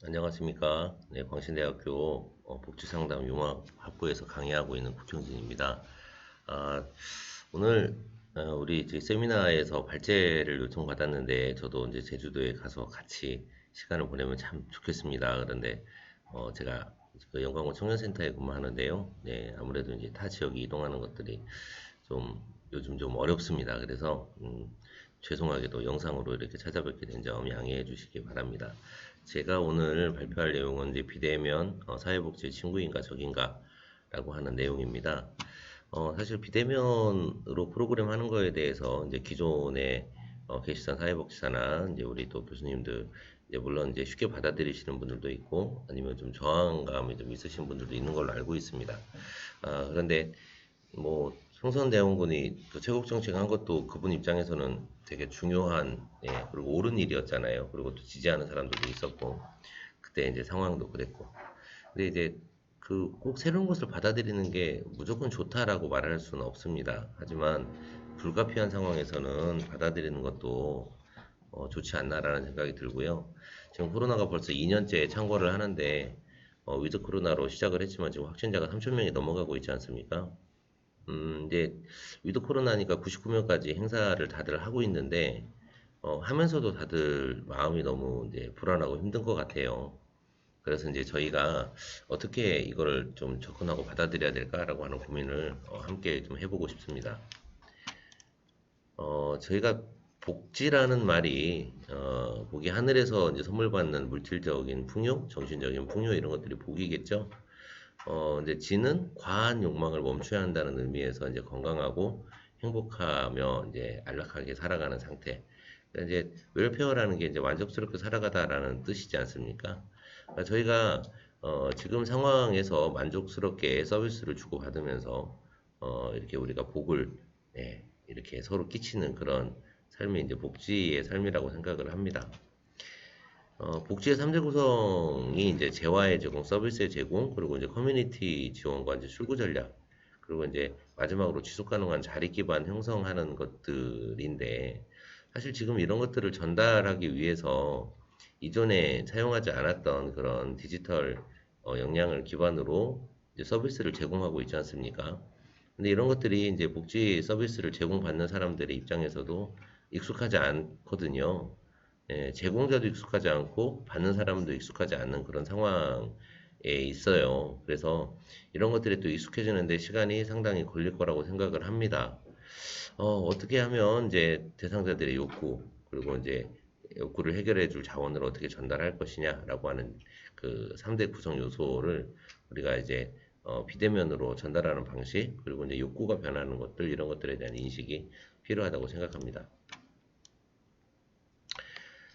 안녕하십니까. 네, 광신대학교 복지상담 융합학부에서 강의하고 있는 국형진입니다. 아, 오늘 우리 이제 세미나에서 발제를 요청받았는데 저도 이제 제주도에 가서 같이 시간을 보내면 참 좋겠습니다. 그런데 제가 그 영광고 청년센터에 근무하는데요. 네, 아무래도 이제 타 지역에 이동하는 것들이 좀 요즘 좀 어렵습니다. 그래서 죄송하게도 영상으로 이렇게 찾아뵙게 된 점 양해해 주시기 바랍니다. 제가 오늘 발표할 내용은 이제 비대면 사회복지 친구인가 적인가 라고 하는 내용입니다. 사실 비대면으로 프로그램 하는 거에 대해서 이제 기존에 계시던 사회복지사나 이제 우리 또 교수님들 이제 물론 이제 쉽게 받아들이시는 분들도 있고 아니면 좀 저항감이 좀 있으신 분들도 있는 걸로 알고 있습니다. 그런데 뭐 청선대원군이 그 최국 정책한 것도 그분 입장에서는 되게 중요한 그리고 옳은 일이었잖아요. 그리고 또 지지하는 사람들도 있었고 그때 이제 상황도 그랬고 근데 이제 그 꼭 새로운 것을 받아들이는 게 무조건 좋다라고 말할 수는 없습니다. 하지만 불가피한 상황에서는 받아들이는 것도 좋지 않나라는 생각이 들고요. 지금 코로나가 벌써 2년째 창궐을 하는데 위드 코로나로 시작을 했지만 지금 확진자가 3천 명이 넘어가고 있지 않습니까? 이제 위드 코로나니까 99명까지 행사를 다들 하고 있는데 하면서도 다들 마음이 너무 이제 불안하고 힘든 것 같아요. 그래서 이제 저희가 어떻게 이거를 좀 접근하고 받아들여야 될까라고 하는 고민을 함께 좀 해보고 싶습니다. 저희가 복지라는 말이 복이 하늘에서 이제 선물 받는 물질적인 풍요, 정신적인 풍요 이런 것들이 복이겠죠. 이제 지는 과한 욕망을 멈춰야 한다는 의미에서 이제 건강하고 행복하며 이제 안락하게 살아가는 상태. 그러니까 이제 웰페어라는 게 이제 만족스럽게 살아가다라는 뜻이지 않습니까? 그러니까 저희가 지금 상황에서 만족스럽게 서비스를 주고받으면서 이렇게 우리가 복을 이렇게 서로 끼치는 그런 삶이 이제 복지의 삶이라고 생각을 합니다. 복지의 3대 구성이 이제 재화의 제공, 서비스의 제공, 그리고 이제 커뮤니티 지원과 이제 출구 전략, 그리고 이제 마지막으로 지속 가능한 자리 기반 형성하는 것들인데, 사실 지금 이런 것들을 전달하기 위해서 이전에 사용하지 않았던 그런 디지털 역량을 기반으로 이제 서비스를 제공하고 있지 않습니까? 근데 이런 것들이 이제 복지 서비스를 제공받는 사람들의 입장에서도 익숙하지 않거든요. 제공자도 익숙하지 않고 받는 사람도 익숙하지 않는 그런 상황에 있어요. 그래서 이런 것들이 또 익숙해지는데 시간이 상당히 걸릴 거라고 생각을 합니다. 어떻게 하면 이제 대상자들의 욕구, 그리고 이제 욕구를 해결해 줄 자원을 어떻게 전달할 것이냐라고 하는 그 3대 구성 요소를 우리가 이제 비대면으로 전달하는 방식, 그리고 이제 욕구가 변하는 것들, 이런 것들에 대한 인식이 필요하다고 생각합니다.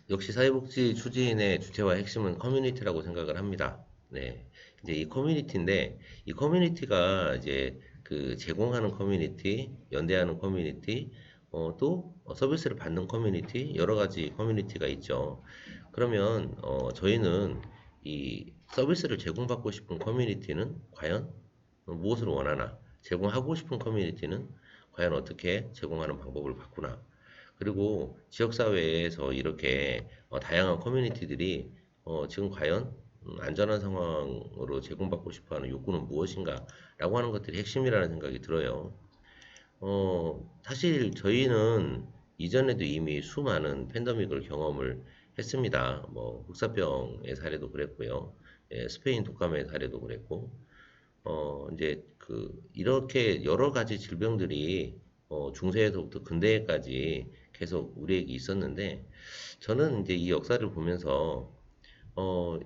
역시 사회복지 추진의 주체와 핵심은 커뮤니티라고 생각을 합니다. 네. 이제 이 커뮤니티인데, 이 커뮤니티가 이제 그 제공하는 커뮤니티, 연대하는 커뮤니티, 또 서비스를 받는 커뮤니티, 여러 가지 커뮤니티가 있죠. 그러면, 저희는 이 서비스를 제공받고 싶은 커뮤니티는 과연 무엇을 원하나? 제공하고 싶은 커뮤니티는 과연 어떻게 제공하는 방법을 바꾸나? 그리고 지역사회에서 이렇게 다양한 커뮤니티들이 지금 과연 안전한 상황으로 제공받고 싶어하는 욕구는 무엇인가 라고 하는 것들이 핵심이라는 생각이 들어요. 사실 저희는 이전에도 이미 수많은 팬데믹을 경험을 했습니다. 뭐 흑사병의 사례도 그랬고요. 스페인 독감의 사례도 그랬고, 이제 이렇게 여러 가지 질병들이 중세에서부터 근대에까지 계속 우리에게 있었는데, 저는 이제 이 역사를 보면서,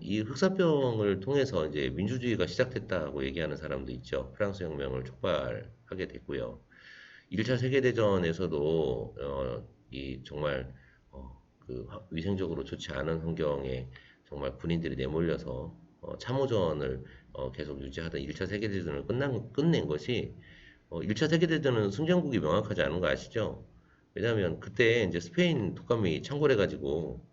이 흑사병을 통해서 이제 민주주의가 시작됐다고 얘기하는 사람도 있죠. 프랑스 혁명을 촉발하게 됐고요. 1차 세계대전에서도, 이 정말, 위생적으로 좋지 않은 환경에 정말 군인들이 내몰려서, 참호전을 계속 유지하던 1차 세계대전을 끝낸 것이 1차 세계대전은 승전국이 명확하지 않은 거 아시죠? 왜냐하면 그때 이제 스페인 독감이 창궐해가지고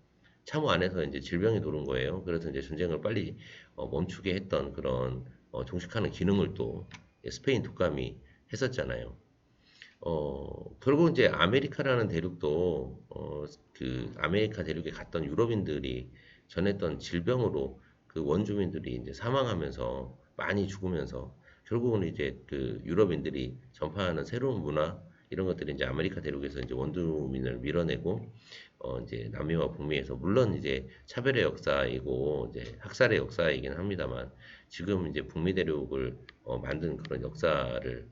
참호 안에서 이제 질병이 도는 거예요. 그래서 이제 전쟁을 빨리 멈추게 했던 그런 종식하는 기능을 또 스페인 독감이 했었잖아요. 결국 이제 아메리카라는 대륙도 그 아메리카 대륙에 갔던 유럽인들이 전했던 질병으로 그 원주민들이 이제 사망하면서 많이 죽으면서 결국은 이제 그 유럽인들이 전파하는 새로운 문화 이런 것들이 이제 아메리카 대륙에서 이제 원주민을 밀어내고 이제 남미와 북미에서 물론 이제 차별의 역사이고 이제 학살의 역사이긴 합니다만 지금 이제 북미 대륙을 만든 그런 역사를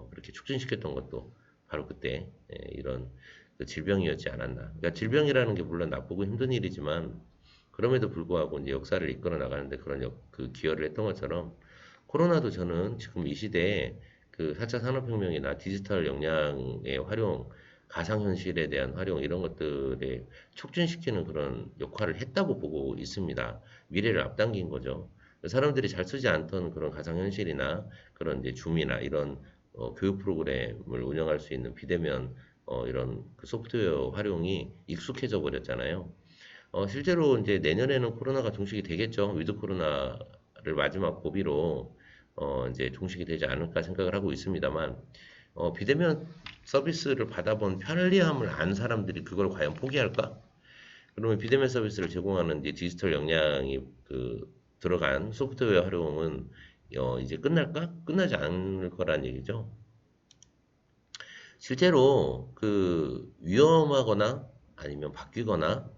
그렇게 촉진시켰던 것도 바로 그때 이런 그 질병이었지 않았나. 그러니까 질병이라는 게 물론 나쁘고 힘든 일이지만 그럼에도 불구하고 이제 역사를 이끌어 나가는데 그런 그 기여를 했던 것처럼 코로나도 저는 지금 이 시대에 그 4차 산업혁명이나 디지털 역량의 활용, 가상현실에 대한 활용 이런 것들에 촉진시키는 그런 역할을 했다고 보고 있습니다. 미래를 앞당긴 거죠. 사람들이 잘 쓰지 않던 그런 가상현실이나 그런 이제 줌이나 이런 교육 프로그램을 운영할 수 있는 비대면 이런 그 소프트웨어 활용이 익숙해져 버렸잖아요. 실제로 이제 내년에는 코로나가 종식이 되겠죠. 위드 코로나를 마지막 고비로 이제 종식이 되지 않을까 생각을 하고 있습니다만, 비대면 서비스를 받아본 편리함을 안 사람들이 그걸 과연 포기할까? 그러면 비대면 서비스를 제공하는 이제 디지털 역량이 그 들어간 소프트웨어 활용은 이제 끝날까? 끝나지 않을 거란 얘기죠. 실제로 그 위험하거나 아니면 바뀌거나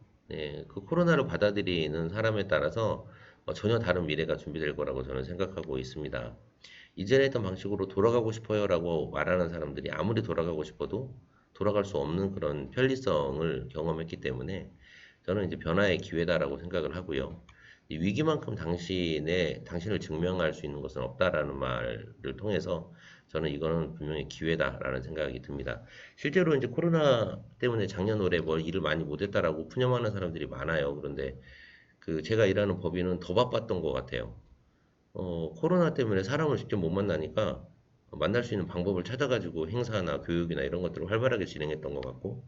그 코로나를 받아들이는 사람에 따라서 전혀 다른 미래가 준비될 거라고 저는 생각하고 있습니다. 이전에 했던 방식으로 돌아가고 싶어요라고 말하는 사람들이 아무리 돌아가고 싶어도 돌아갈 수 없는 그런 편리성을 경험했기 때문에 저는 이제 변화의 기회다라고 생각을 하고요. 이 위기만큼 당신을 증명할 수 있는 것은 없다라는 말을 통해서 저는 이거는 분명히 기회다라는 생각이 듭니다. 실제로 이제 코로나 때문에 작년 올해 뭘 일을 많이 못했다라고 푸념하는 사람들이 많아요. 그런데 그 제가 일하는 법인은 더 바빴던 것 같아요. 코로나 때문에 사람을 직접 못 만나니까 만날 수 있는 방법을 찾아가지고 행사나 교육이나 이런 것들을 활발하게 진행했던 것 같고,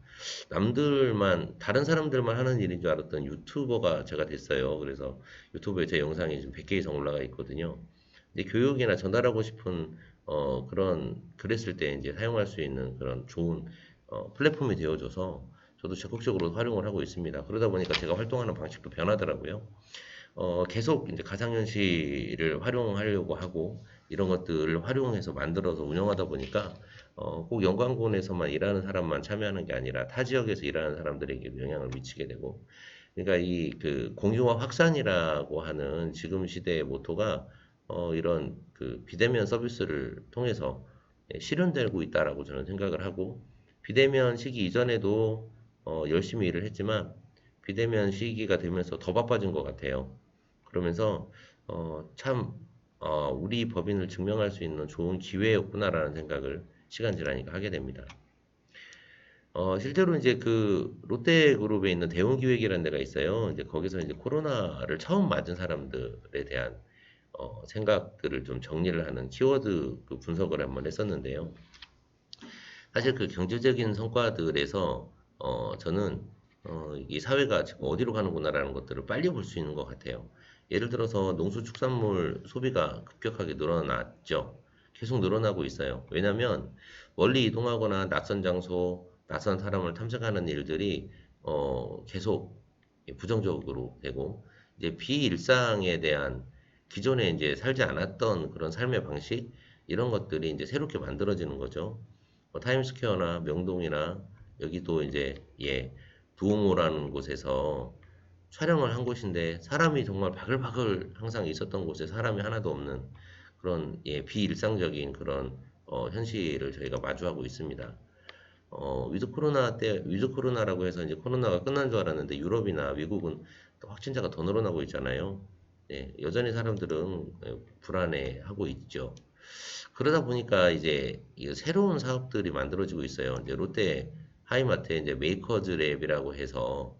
다른 사람들만 하는 일인 줄 알았던 유튜버가 제가 됐어요. 그래서 유튜브에 제 영상이 지금 100개 이상 올라가 있거든요. 근데 교육이나 전달하고 싶은, 그랬을 때 이제 사용할 수 있는 그런 좋은, 플랫폼이 되어줘서 저도 적극적으로 활용을 하고 있습니다. 그러다 보니까 제가 활동하는 방식도 변하더라고요. 계속 이제 가상현실을 활용하려고 하고 이런 것들을 활용해서 만들어서 운영하다 보니까 꼭 연관군에서만 일하는 사람만 참여하는 게 아니라 타 지역에서 일하는 사람들에게 영향을 미치게 되고 그러니까 이 그 공유와 확산이라고 하는 지금 시대의 모토가 이런 그 비대면 서비스를 통해서 실현되고 있다라고 저는 생각을 하고 비대면 시기 이전에도 열심히 일을 했지만 비대면 시기가 되면서 더 바빠진 것 같아요. 그러면서 참 우리 법인을 증명할 수 있는 좋은 기회였구나라는 생각을 시간 지나니까 하게 됩니다. 실제로 이제 그 롯데그룹에 있는 대운기획이라는 데가 있어요. 이제 거기서 이제 코로나를 처음 맞은 사람들에 대한 생각들을 좀 정리를 하는 키워드 그 분석을 한번 했었는데요. 사실 그 경제적인 성과들에서 저는 이 사회가 지금 어디로 가는구나라는 것들을 빨리 볼 수 있는 것 같아요. 예를 들어서 농수축산물 소비가 급격하게 늘어났죠. 계속 늘어나고 있어요. 왜냐하면 멀리 이동하거나 낯선 장소, 낯선 사람을 탐색하는 일들이 계속 부정적으로 되고 이제 비일상에 대한 기존에 이제 살지 않았던 그런 삶의 방식 이런 것들이 이제 새롭게 만들어지는 거죠. 타임스퀘어나 명동이나 여기도 이제 두오모라는 곳에서 촬영을 한 곳인데 사람이 정말 바글바글 항상 있었던 곳에 사람이 하나도 없는 그런 비일상적인 그런 현실을 저희가 마주하고 있습니다. 위드 코로나라고 해서 이제 코로나가 끝난 줄 알았는데 유럽이나 미국은 또 확진자가 더 늘어나고 있잖아요. 여전히 사람들은 불안해하고 있죠. 그러다 보니까 이제 새로운 사업들이 만들어지고 있어요. 이제 롯데 하이마트에 이제 메이커즈 랩이라고 해서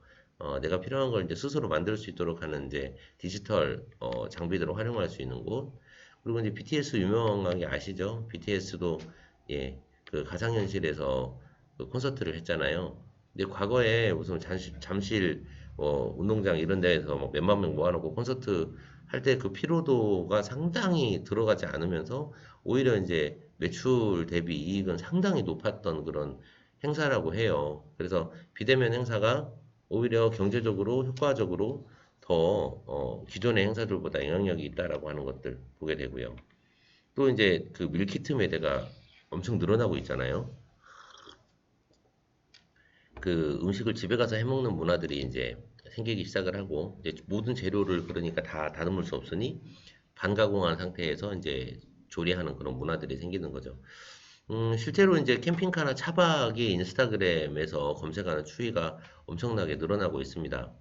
내가 필요한 걸 이제 스스로 만들 수 있도록 하는 이제 디지털 장비들을 활용할 수 있는 곳. 그리고 이제 BTS 유명하게 아시죠? BTS도 그 가상현실에서 그 콘서트를 했잖아요. 근데 과거에 무슨 잠실 운동장 이런 데에서 뭐 몇만 명 모아놓고 콘서트 할 때 그 피로도가 상당히 들어가지 않으면서 오히려 이제 매출 대비 이익은 상당히 높았던 그런 행사라고 해요. 그래서 비대면 행사가 오히려 경제적으로 효과적으로 더 기존의 행사들보다 영향력이 있다라고 하는 것들 보게 되고요. 또 이제 그 밀키트 매대가 엄청 늘어나고 있잖아요. 그 음식을 집에 가서 해 먹는 문화들이 이제 생기기 시작을 하고 이제 모든 재료를 그러니까 다 다듬을 수 없으니 반가공한 상태에서 이제 조리하는 그런 문화들이 생기는 거죠. 실제로 이제 캠핑카나 차박이 인스타그램에서 검색하는 추이가 엄청나게 늘어나고 있습니다.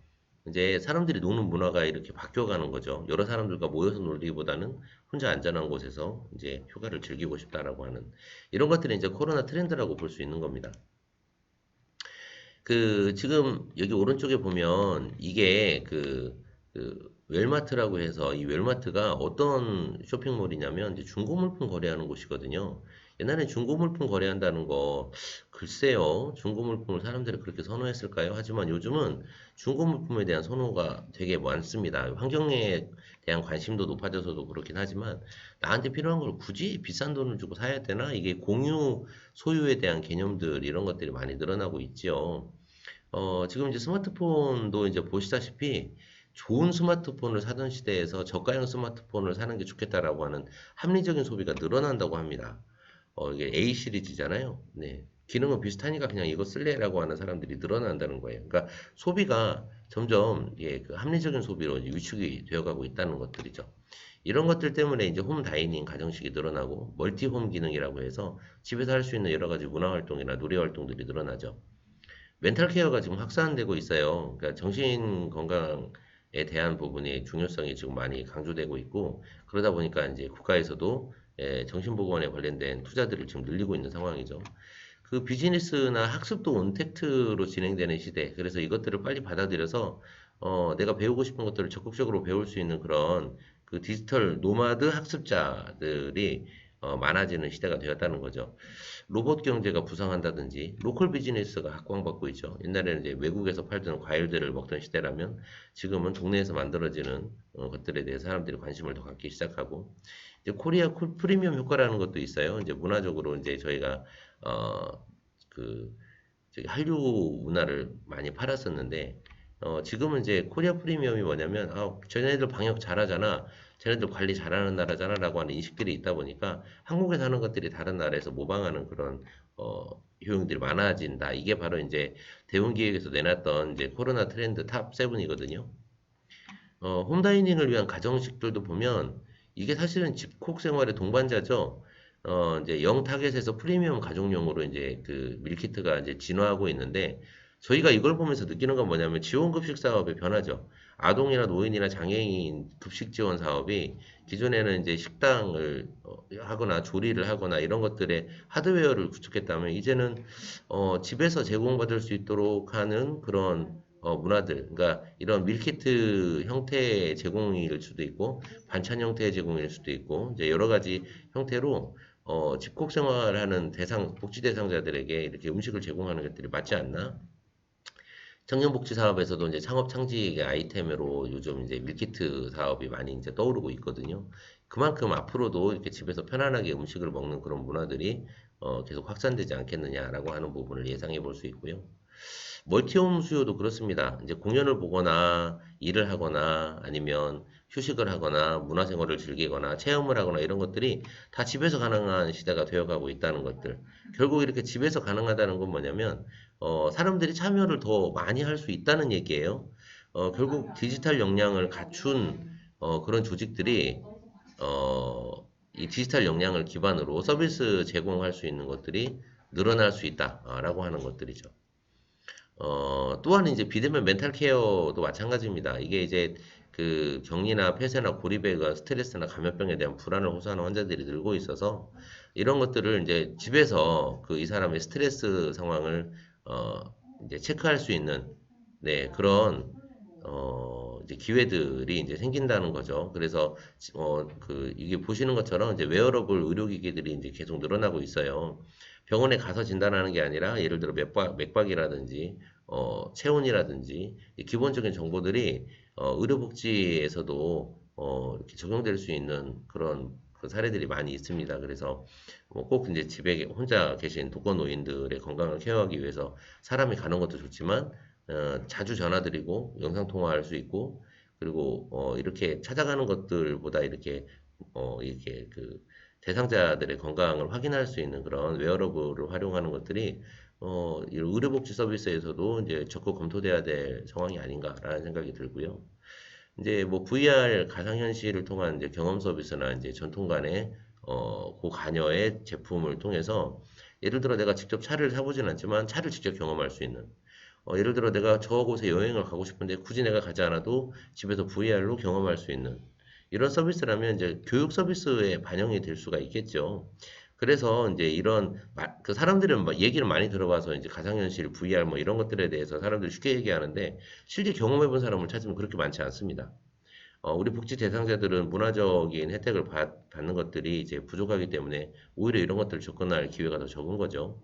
이제 사람들이 노는 문화가 이렇게 바뀌어가는 거죠. 여러 사람들과 모여서 놀기보다는 혼자 안전한 곳에서 이제 휴가를 즐기고 싶다라고 하는 이런 것들이 이제 코로나 트렌드라고 볼 수 있는 겁니다. 그 지금 여기 오른쪽에 보면 이게 그 웰마트라고 해서 이 웰마트가 어떤 쇼핑몰이냐면 이제 중고 물품 거래하는 곳이거든요. 옛날에 중고 물품 거래한다는 거 글쎄요. 중고 물품을 사람들이 그렇게 선호했을까요? 하지만 요즘은 중고 물품에 대한 선호가 되게 많습니다. 환경에 대한 관심도 높아져서도 그렇긴 하지만 나한테 필요한 걸 굳이 비싼 돈을 주고 사야 되나? 이게 공유 소유에 대한 개념들 이런 것들이 많이 늘어나고 있지요. 지금 이제 스마트폰도 이제 보시다시피 좋은 스마트폰을 사던 시대에서 저가형 스마트폰을 사는 게 좋겠다라고 하는 합리적인 소비가 늘어난다고 합니다. 이게 A 시리즈잖아요. 네. 기능은 비슷하니까 그냥 이거 쓸래라고 하는 사람들이 늘어난다는 거예요. 그러니까 소비가 점점 예, 그 합리적인 소비로 이제 위축이 되어가고 있다는 것들이죠. 이런 것들 때문에 이제 홈 다이닝 가정식이 늘어나고 멀티홈 기능이라고 해서 집에서 할 수 있는 여러 가지 문화 활동이나 놀이 활동들이 늘어나죠. 멘탈 케어가 지금 확산되고 있어요. 그러니까 정신 건강에 대한 부분의 중요성이 지금 많이 강조되고 있고 그러다 보니까 이제 국가에서도 정신보건에 관련된 투자들을 지금 늘리고 있는 상황이죠. 그 비즈니스나 학습도 온택트로 진행되는 시대. 그래서 이것들을 빨리 받아들여서 내가 배우고 싶은 것들을 적극적으로 배울 수 있는 그런 그 디지털 노마드 학습자들이 많아지는 시대가 되었다는 거죠. 로봇 경제가 부상한다든지 로컬 비즈니스가 각광받고 있죠. 옛날에는 이제 외국에서 팔던 과일들을 먹던 시대라면 지금은 동네에서 만들어지는 것들에 대해 사람들이 관심을 더 갖기 시작하고 이제 코리아 프리미엄 효과라는 것도 있어요. 이제 문화적으로 이제 저희가 그 저기 한류 문화를 많이 팔았었는데 지금은 이제 코리아 프리미엄이 뭐냐면 쟤네들 방역 잘하잖아. 쟤네들 관리 잘하는 나라잖아 라고 하는 인식들이 있다 보니까 한국에 사는 것들이 다른 나라에서 모방하는 그런 어, 효용들이 많아진다. 이게 바로 이제 대운기획에서 내놨던 이제 코로나 트렌드 탑 7이거든요. 홈다이닝을 위한 가정식들도 보면 이게 사실은 집콕 생활의 동반자죠. 이제 0 타겟에서 프리미엄 가족용으로 이제 그 밀키트가 이제 진화하고 있는데 저희가 이걸 보면서 느끼는 건 뭐냐면 지원급식 사업의 변화죠. 아동이나 노인이나 장애인 급식 지원 사업이 기존에는 이제 식당을 하거나 조리를 하거나 이런 것들의 하드웨어를 구축했다면 이제는 집에서 제공받을 수 있도록 하는 그런 문화들, 그러니까 이런 밀키트 형태의 제공일 수도 있고 반찬 형태의 제공일 수도 있고 이제 여러 가지 형태로 집콕 생활하는 복지 대상자들에게 이렇게 음식을 제공하는 것들이 맞지 않나? 청년복지 사업에서도 이제 창업 창직 아이템으로 요즘 이제 밀키트 사업이 많이 이제 떠오르고 있거든요. 그만큼 앞으로도 이렇게 집에서 편안하게 음식을 먹는 그런 문화들이 계속 확산되지 않겠느냐라고 하는 부분을 예상해 볼 수 있고요. 멀티홈 수요도 그렇습니다. 이제 공연을 보거나 일을 하거나 아니면 휴식을 하거나 문화생활을 즐기거나 체험을 하거나 이런 것들이 다 집에서 가능한 시대가 되어가고 있다는 것들. 결국 이렇게 집에서 가능하다는 건 뭐냐면 사람들이 참여를 더 많이 할 수 있다는 얘기예요. 결국 디지털 역량을 갖춘 그런 조직들이 이 디지털 역량을 기반으로 서비스 제공할 수 있는 것들이 늘어날 수 있다라고 하는 것들이죠. 또한 이제 비대면 멘탈 케어도 마찬가지입니다. 이게 이제 그 격리나 폐쇄나 고립에 의한 스트레스나 감염병에 대한 불안을 호소하는 환자들이 늘고 있어서 이런 것들을 이제 집에서 그 이 사람의 스트레스 상황을 어 이제 체크할 수 있는 네 그런 이제 기회들이 이제 생긴다는 거죠. 그래서 그 이게 보시는 것처럼 이제 웨어러블 의료기기들이 이제 계속 늘어나고 있어요. 병원에 가서 진단하는 게 아니라 예를 들어 맥박이라든지 체온이라든지 이 기본적인 정보들이 의료복지에서도 이렇게 적용될 수 있는 그런 그 사례들이 많이 있습니다. 그래서 꼭 이제 집에 혼자 계신 독거노인들의 건강을 케어하기 위해서 사람이 가는 것도 좋지만 자주 전화드리고 영상 통화할 수 있고 그리고 이렇게 찾아가는 것들보다 이렇게 그 대상자들의 건강을 확인할 수 있는 그런 웨어러블을 활용하는 것들이 이런 의료복지 서비스에서도 이제 적극 검토돼야 될 상황이 아닌가라는 생각이 들고요. 이제 뭐 VR 가상현실을 통한 이제 경험 서비스나 이제 전통 간의 고관여의 제품을 통해서 예를 들어 내가 직접 차를 사보진 않지만 차를 직접 경험할 수 있는 예를 들어 내가 저곳에 여행을 가고 싶은데 굳이 내가 가지 않아도 집에서 VR로 경험할 수 있는 이런 서비스라면 이제 교육 서비스에 반영이 될 수가 있겠죠. 그래서 이제 그 사람들은 막 얘기를 많이 들어봐서 이제 가상현실, VR 뭐 이런 것들에 대해서 사람들이 쉽게 얘기하는데 실제 경험해본 사람을 찾으면 그렇게 많지 않습니다. 우리 복지 대상자들은 문화적인 혜택을 받는 것들이 이제 부족하기 때문에 오히려 이런 것들을 접근할 기회가 더 적은 거죠.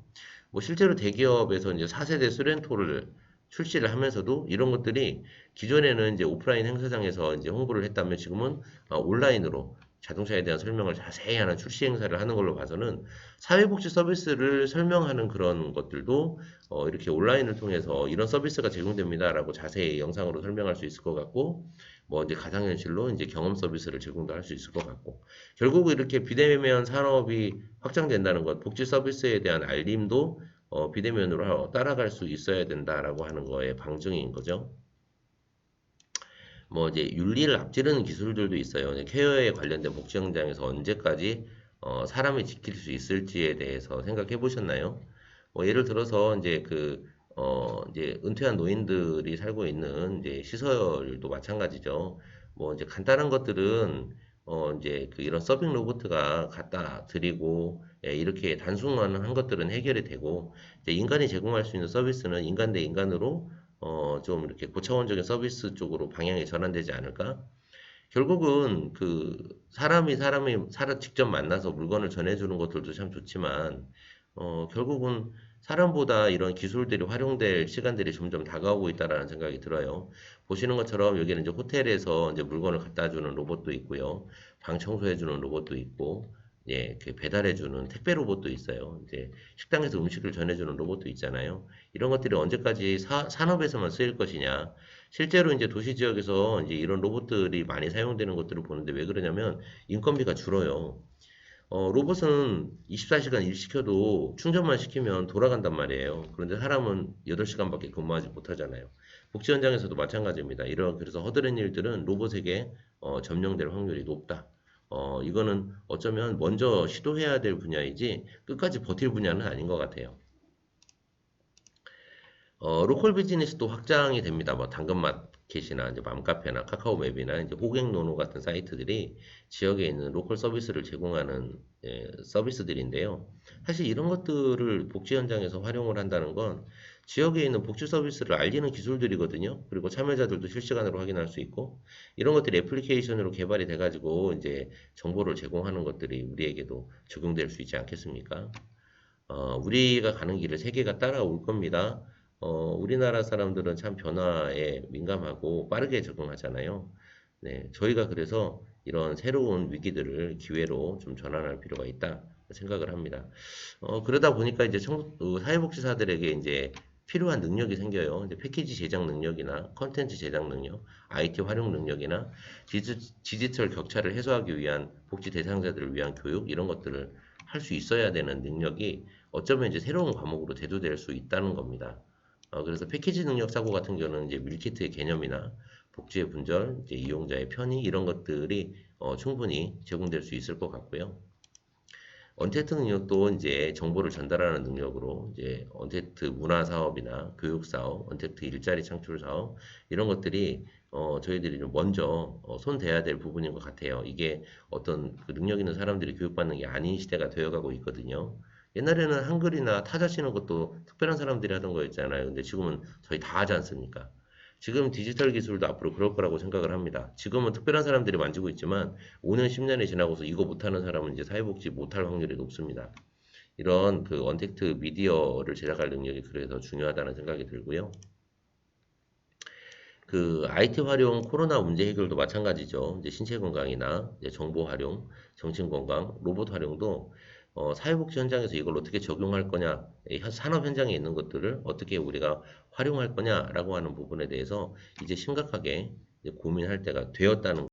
뭐 실제로 대기업에서 이제 4세대 수렌토를 출시를 하면서도 이런 것들이 기존에는 이제 오프라인 행사장에서 이제 홍보를 했다면 지금은 온라인으로 자동차에 대한 설명을 자세히 하는 출시 행사를 하는 걸로 봐서는 사회복지 서비스를 설명하는 그런 것들도 이렇게 온라인을 통해서 이런 서비스가 제공됩니다라고 자세히 영상으로 설명할 수 있을 것 같고 뭐 이제 가상현실로 이제 경험 서비스를 제공도 할 수 있을 것 같고 결국 이렇게 비대면 산업이 확장된다는 것, 복지 서비스에 대한 알림도 비대면으로 따라갈 수 있어야 된다라고 하는 거에 방증인 거죠. 뭐 이제 윤리를 앞지르는 기술들도 있어요. 케어에 관련된 복지 현장에서 언제까지 사람이 지킬 수 있을지에 대해서 생각해 보셨나요? 뭐 예를 들어서 이제 이제 은퇴한 노인들이 살고 있는 이제 시설도 마찬가지죠. 뭐 이제 간단한 것들은 이제 이런 서빙 로봇가 갖다 드리고 예, 이렇게 단순한 것들은 해결이 되고 이제 인간이 제공할 수 있는 서비스는 인간 대 인간으로 좀 이렇게 고차원적인 서비스 쪽으로 방향이 전환되지 않을까? 결국은 사람이 직접 만나서 물건을 전해주는 것들도 참 좋지만, 결국은 사람보다 이런 기술들이 활용될 시간들이 점점 다가오고 있다라는 생각이 들어요. 보시는 것처럼 여기는 이제 호텔에서 이제 물건을 갖다 주는 로봇도 있고요. 방 청소해주는 로봇도 있고, 예, 배달해주는 택배 로봇도 있어요. 이제 식당에서 음식을 전해주는 로봇도 있잖아요. 이런 것들이 언제까지 산업에서만 쓰일 것이냐. 실제로 이제 도시 지역에서 이제 이런 로봇들이 많이 사용되는 것들을 보는데 왜 그러냐면 인건비가 줄어요. 로봇은 24시간 일 시켜도 충전만 시키면 돌아간단 말이에요. 그런데 사람은 8시간밖에 근무하지 못하잖아요. 복지 현장에서도 마찬가지입니다. 그래서 허드렛 일들은 로봇에게 점령될 확률이 높다. 이거는 어쩌면 먼저 시도해야 될 분야이지 끝까지 버틸 분야는 아닌 것 같아요. 로컬 비즈니스도 확장이 됩니다. 뭐 당근마켓이나 이제 맘카페나 카카오맵이나 이제 호갱노노 같은 사이트들이 지역에 있는 로컬 서비스를 제공하는 서비스들인데요. 사실 이런 것들을 복지 현장에서 활용을 한다는 건 지역에 있는 복지 서비스를 알리는 기술들이거든요. 그리고 참여자들도 실시간으로 확인할 수 있고 이런 것들이 애플리케이션으로 개발이 돼가지고 이제 정보를 제공하는 것들이 우리에게도 적용될 수 있지 않겠습니까? 우리가 가는 길을 세계가 따라올 겁니다. 우리나라 사람들은 참 변화에 민감하고 빠르게 적응하잖아요. 네, 저희가 그래서 이런 새로운 위기들을 기회로 좀 전환할 필요가 있다 생각을 합니다. 그러다 보니까 이제 사회복지사들에게 이제 필요한 능력이 생겨요. 이제 패키지 제작 능력이나 컨텐츠 제작 능력, IT 활용 능력이나 디지털 격차를 해소하기 위한 복지 대상자들을 위한 교육 이런 것들을 할 수 있어야 되는 능력이 어쩌면 이제 새로운 과목으로 대두될 수 있다는 겁니다. 그래서 패키지 능력 사고 같은 경우는 이제 밀키트의 개념이나 복지의 분절, 이제 이용자의 편의 이런 것들이 충분히 제공될 수 있을 것 같고요. 언택트 능력도 이제 정보를 전달하는 능력으로 이제 언택트 문화 사업이나 교육 사업, 언택트 일자리 창출 사업 이런 것들이 저희들이 좀 먼저 손대야 될 부분인 것 같아요. 이게 어떤 능력 있는 사람들이 교육받는 게 아닌 시대가 되어가고 있거든요. 옛날에는 한글이나 타자 치는 것도 특별한 사람들이 하던 거였잖아요. 근데 지금은 저희 다 하지 않습니까? 지금 디지털 기술도 앞으로 그럴 거라고 생각을 합니다. 지금은 특별한 사람들이 만지고 있지만 5년, 10년이 지나고서 이거 못하는 사람은 이제 사회복지 못할 확률이 높습니다. 이런 언택트 미디어를 제작할 능력이 그래서 중요하다는 생각이 들고요. IT 활용 코로나 문제 해결도 마찬가지죠. 이제 신체 건강이나 이제 정보 활용, 정신 건강, 로봇 활용도 사회복지 현장에서 이걸 어떻게 적용할 거냐, 산업 현장에 있는 것들을 어떻게 우리가 활용할 거냐라고 하는 부분에 대해서 이제 심각하게 이제 고민할 때가 되었다는